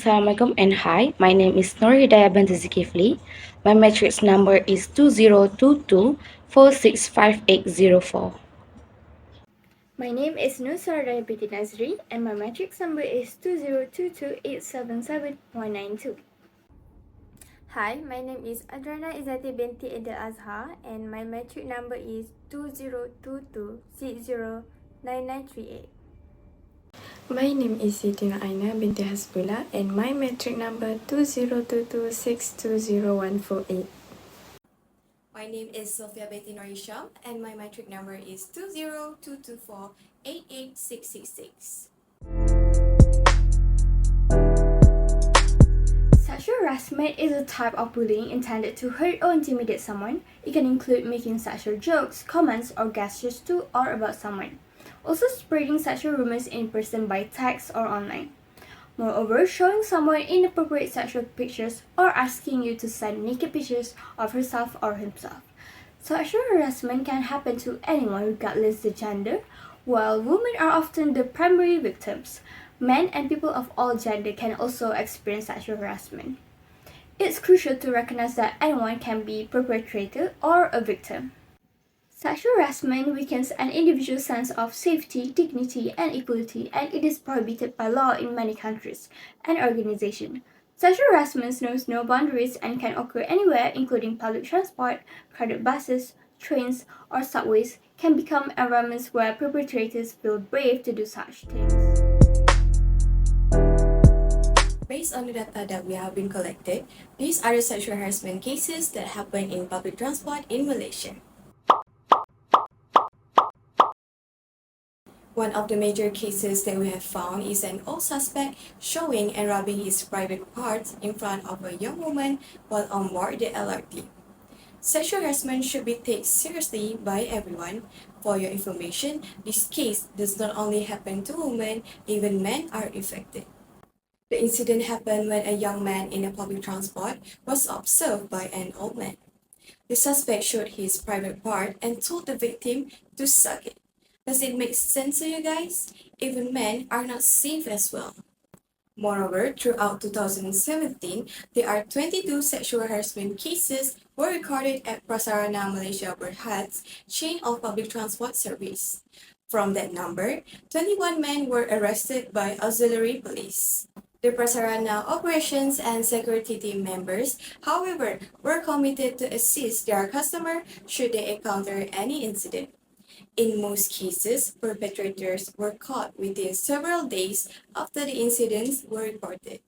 Assalamualaikum and hi. My name is Nur Hidayah binti Zulkifli. My matrix number is 2022465804. My name is Nusara binti Nazri and my matrix number is 2022877192. Hi, my name is Adrana Izati binti Idil Azhar and my matric number is 2022609938. My name is Sitina Aina binti Hasbullah and my matric number 2022620148. My name is Sophia binti Norisham and my matric number is 20224-88666. Sexual harassment is a type of bullying intended to hurt or intimidate someone. It can include making sexual jokes, comments, or gestures to or about someone. Also spreading sexual rumors in person by text or online. Moreover, showing someone inappropriate sexual pictures or asking you to send naked pictures of herself or himself. Sexual harassment can happen to anyone regardless the gender, while women are often the primary victims. Men and people of all gender can also experience sexual harassment. It's crucial to recognize that anyone can be perpetrator or a victim. Sexual harassment weakens an individual's sense of safety, dignity, and equality, and it is prohibited by law in many countries and organizations. Sexual harassment knows no boundaries and can occur anywhere, including public transport, crowded buses, trains, or subways, can become environments where perpetrators feel brave to do such things. Based on the data that we have been collected, these are the sexual harassment cases that happen in public transport in Malaysia. One of the major cases that we have found is an old suspect showing and rubbing his private parts in front of a young woman while on board the LRT. Sexual harassment should be taken seriously by everyone. For your information, this case does not only happen to women, even men are affected. The incident happened when a young man in a public transport was observed by an old man. The suspect showed his private part and told the victim to suck it. Does it make sense to you guys? Even men are not safe as well. Moreover, throughout 2017, there are 22 sexual harassment cases were recorded at Prasarana Malaysia Berhad's chain of public transport service. From that number, 21 men were arrested by auxiliary police. The Prasarana operations and security team members, however, were committed to assist their customer should they encounter any incident. In most cases, perpetrators were caught within several days after the incidents were reported.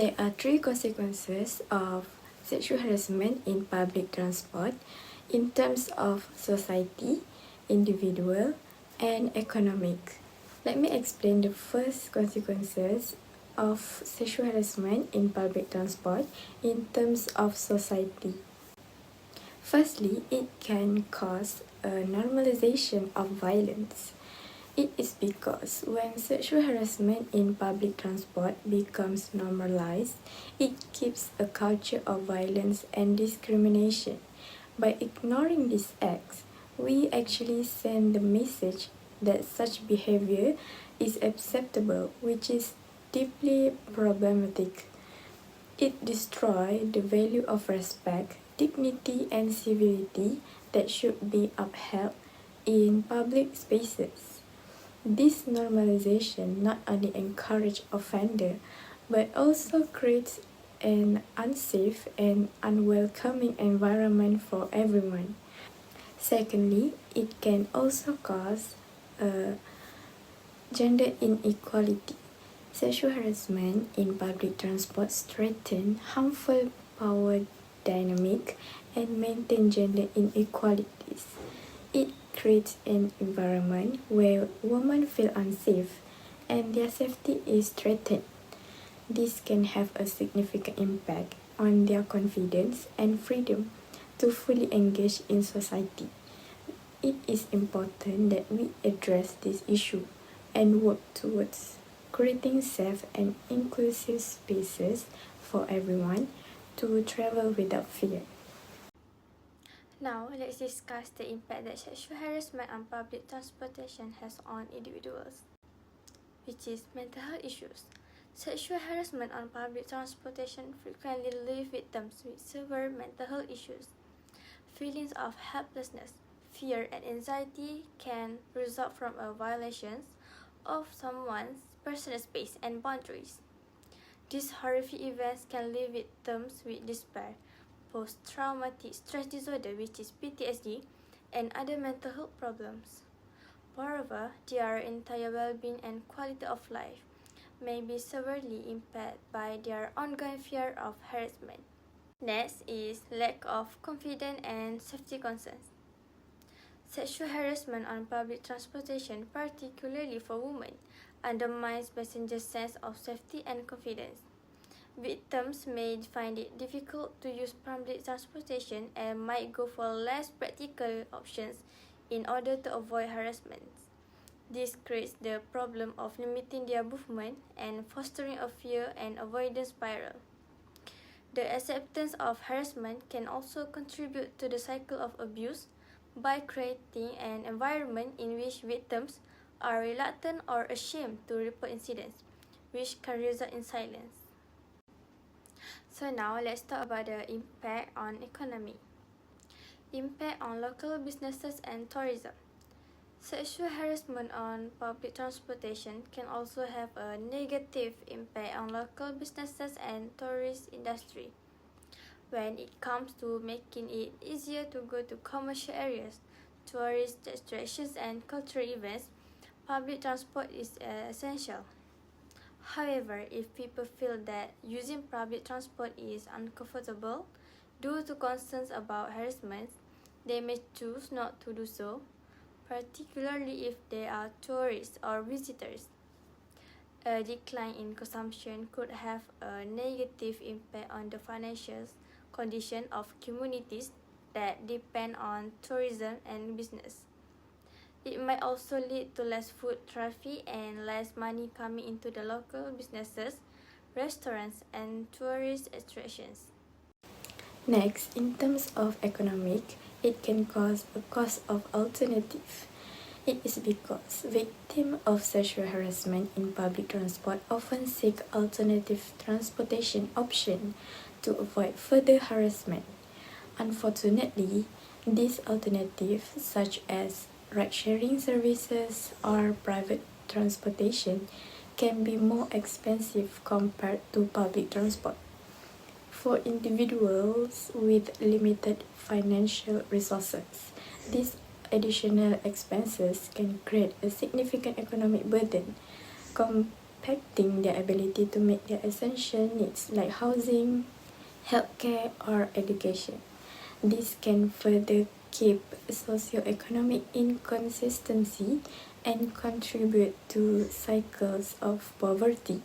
There are three consequences of sexual harassment in public transport in terms of society, individual, and economic. Let me explain the first consequences of sexual harassment in public transport in terms of society. Firstly, it can cause a normalization of violence. It is because when sexual harassment in public transport becomes normalized, it keeps a culture of violence and discrimination. By ignoring these acts, we actually send the message that such behavior is acceptable, which is deeply problematic. It destroys the value of respect, dignity, and civility that should be upheld in public spaces. This normalization not only encourages offender but also creates an unsafe and unwelcoming environment for everyone. Secondly, it can also cause gender inequality. Sexual harassment in public transport strengthens harmful power dynamic and maintain gender inequalities. It creates an environment where women feel unsafe and their safety is threatened. This can have a significant impact on their confidence and freedom to fully engage in society. It is important that we address this issue and work towards creating safe and inclusive spaces for everyone to travel without fear. Now, let's discuss the impact that sexual harassment on public transportation has on individuals, which is mental health issues. Sexual harassment on public transportation frequently leaves victims with severe mental health issues. Feelings of helplessness, fear, and anxiety can result from a violation of someone's personal space and boundaries. These horrific events can leave victims with despair, post-traumatic stress disorder, which is PTSD, and other mental health problems. Moreover, their entire well-being and quality of life may be severely impacted by their ongoing fear of harassment. Next is lack of confidence and safety concerns. Sexual harassment on public transportation, particularly for women, undermines passengers' sense of safety and confidence. Victims may find it difficult to use public transportation and might go for less practical options in order to avoid harassment. This creates the problem of limiting their movement and fostering a fear and avoidance spiral. The acceptance of harassment can also contribute to the cycle of abuse by creating an environment in which victims are reluctant or ashamed to report incidents, which can result in silence. So now let's talk about the impact on economy. Impact on local businesses and tourism. Sexual harassment on public transportation can also have a negative impact on local businesses and tourist industry. When it comes to making it easier to go to commercial areas, tourist attractions, and cultural events, public transport is essential. However, if people feel that using public transport is uncomfortable due to concerns about harassment, they may choose not to do so, particularly if they are tourists or visitors. A decline in consumption could have a negative impact on the financial condition of communities that depend on tourism and business. It might also lead to less foot traffic and less money coming into the local businesses, restaurants, and tourist attractions. Next, in terms of economic, it can cause a cost of alternative. It is because victims of sexual harassment in public transport often seek alternative transportation options to avoid further harassment. Unfortunately, these alternatives, such as ride-sharing services or private transportation, can be more expensive compared to public transport. For individuals with limited financial resources, these additional expenses can create a significant economic burden. impacting their ability to meet their essential needs like housing, healthcare, or education. This can further keep socioeconomic inconsistency and contribute to cycles of poverty.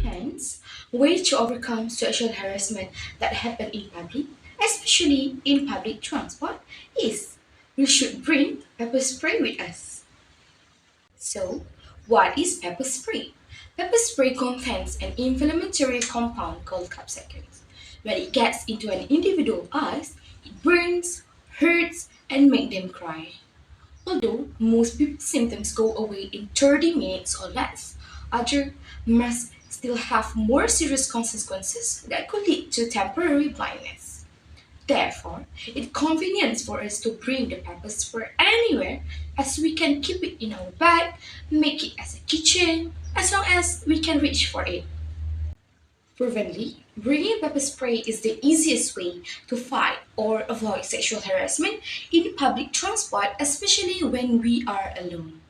Hence, way to overcome sexual harassment that happen in public, especially in public transport, is we should bring pepper spray with us. So, what is pepper spray? Pepper spray contains an inflammatory compound called capsaicin. When it gets into an individual's eyes, it burns, hurts, and makes them cry. Although most people's symptoms go away in 30 minutes or less, others must still have more serious consequences that could lead to temporary blindness. Therefore, it's convenient for us to bring the pepper spray anywhere as we can keep it in our bag, make it as a kitchen, as long as we can reach for it. Provenly, bringing pepper spray is the easiest way to fight or avoid sexual harassment in public transport, especially when we are alone.